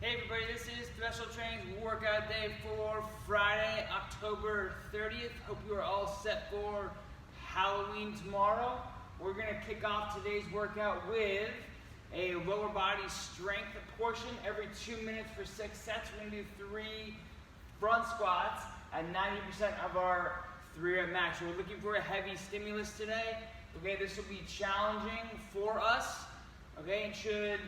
Hey everybody, this is Special Training's workout day for Friday, October 30th. Hope you are all set for Halloween tomorrow. We're going to kick off today's workout with a lower body strength portion. Every 2 minutes for 6 sets, we're going to do 3 front squats at 90% of our 3-rep max. So we're looking for a heavy stimulus today. Okay, this will be challenging for us. Okay, and should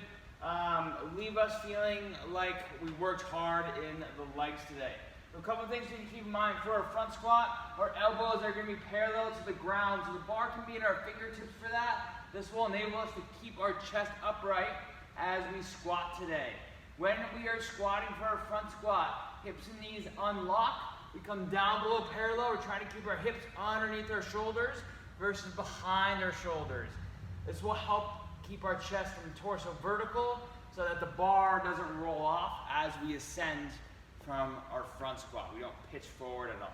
leave us feeling like we worked hard in the legs today. So a couple of things you can keep in mind for our front squat. Our elbows are going to be parallel to the ground, so the bar can be in our fingertips for that. This will enable us to keep our chest upright as we squat today. When we are squatting for our front squat, hips and knees unlock. We come down below parallel. We're trying to keep our hips underneath our shoulders versus behind our shoulders. This will help keep our chest and torso vertical so that the bar doesn't roll off as we ascend from our front squat. We don't pitch forward at all.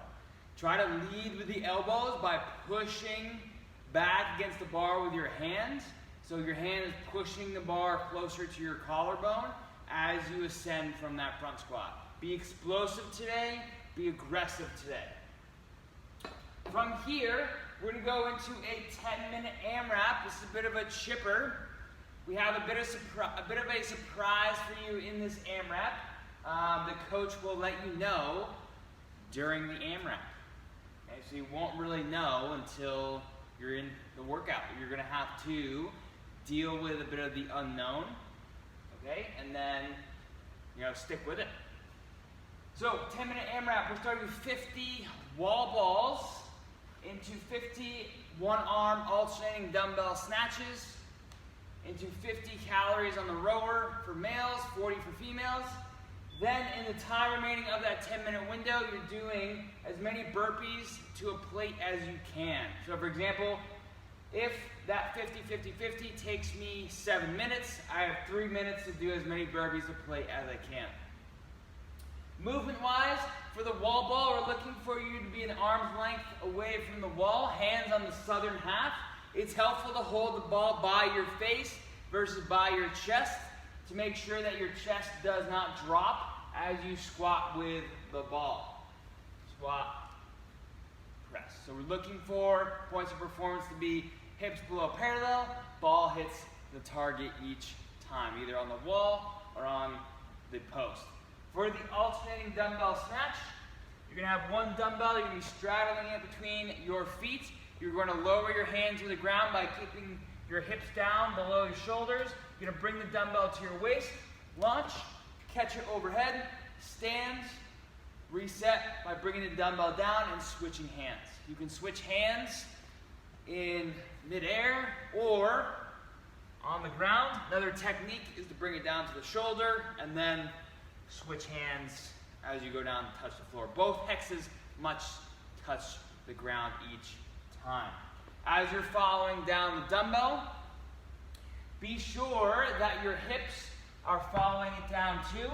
Try to lead with the elbows by pushing back against the bar with your hands. So your hand is pushing the bar closer to your collarbone as you ascend from that front squat. Be explosive today, be aggressive today. From here, we're going to go into a 10-minute AMRAP. This is a bit of a chipper. We have a bit of a surprise for you in this AMRAP. The coach will let you know during the AMRAP. Okay, so you won't really know until you're in the workout. You're going to have to deal with a bit of the unknown, okay, and then stick with it. So 10-minute AMRAP. We're starting with 50 wall balls into 50 one-arm alternating dumbbell snatches, into 50 calories on the rower for males, 40 for females. Then in the time remaining of that 10-minute window, you're doing as many burpees to a plate as you can. So for example, if that 50-50-50 takes me 7 minutes, I have 3 minutes to do as many burpees to plate as I can. Movement-wise, for the wall ball, we're looking for you to be an arm's length away from the wall, hands on the southern half. It's helpful to hold the ball by your face versus by your chest to make sure that your chest does not drop as you squat with the ball. Squat, press. So we're looking for points of performance to be hips below parallel, ball hits the target each time, either on the wall or on the post. For the alternating dumbbell snatch, you're going to have one dumbbell, you're going to be straddling it between your feet. You're going to lower your hands to the ground by keeping your hips down below your shoulders. You're going to bring the dumbbell to your waist, launch, catch it overhead, stand, reset by bringing the dumbbell down and switching hands. You can switch hands in midair or on the ground. Another technique is to bring it down to the shoulder and then switch hands as you go down and touch the floor. Both hexes must touch the ground each time. As you're following down the dumbbell, be sure that your hips are following it down too.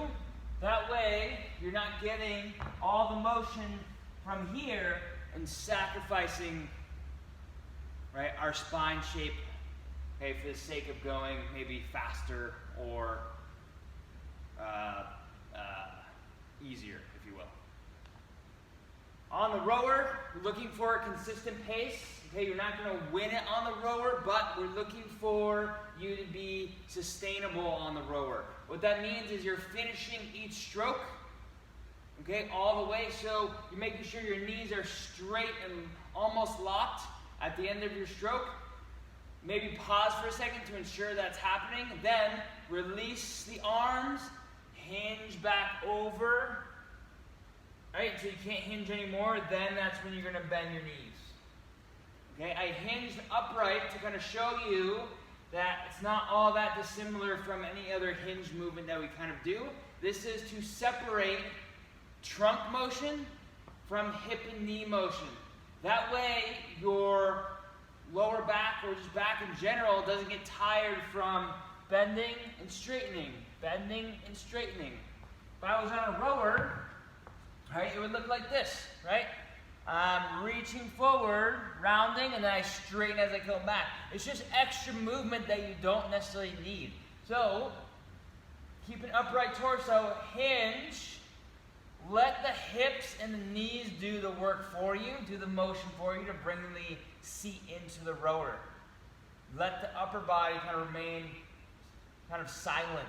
That way, you're not getting all the motion from here and sacrificing our spine shape for the sake of going maybe faster or easier, if you will. On the rower, we're looking for a consistent pace. Okay, you're not going to win it on the rower, but we're looking for you to be sustainable on the rower. What that means is you're finishing each stroke, okay, all the way. So you're making sure your knees are straight and almost locked at the end of your stroke. Maybe pause for a second to ensure that's happening. Then release the arms, hinge back over. Right, so you can't hinge anymore, then that's when you're going to bend your knees. Okay, I hinged upright to kind of show you that it's not all that dissimilar from any other hinge movement that we kind of do. This is to separate trunk motion from hip and knee motion. That way your lower back or just back in general doesn't get tired from bending and straightening, bending and straightening. If I was on a rower, it would look like this, right? I'm reaching forward, rounding, and then I straighten as I come back. It's just extra movement that you don't necessarily need. So Keep an upright torso, hinge. Let the hips and the knees do the work for you, do the motion for you to bring the seat into the rotor. Let the upper body kind of remain kind of silent.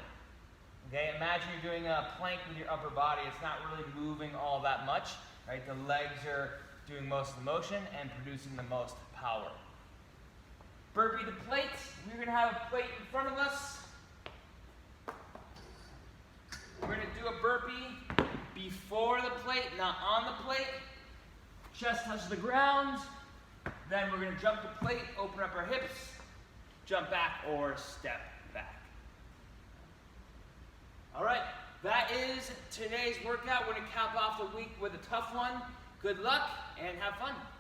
Okay, imagine you're doing a plank with your upper body. It's not really moving all that much, right? The legs are doing most of the motion and producing the most power. Burpee to plate. We're going to have a plate in front of us. We're going to do a burpee before the plate, not on the plate. Chest touches the ground. Then we're going to jump the plate, open up our hips, jump back or step back. All right, that is today's workout. We're going to cap off the week with a tough one. Good luck and have fun.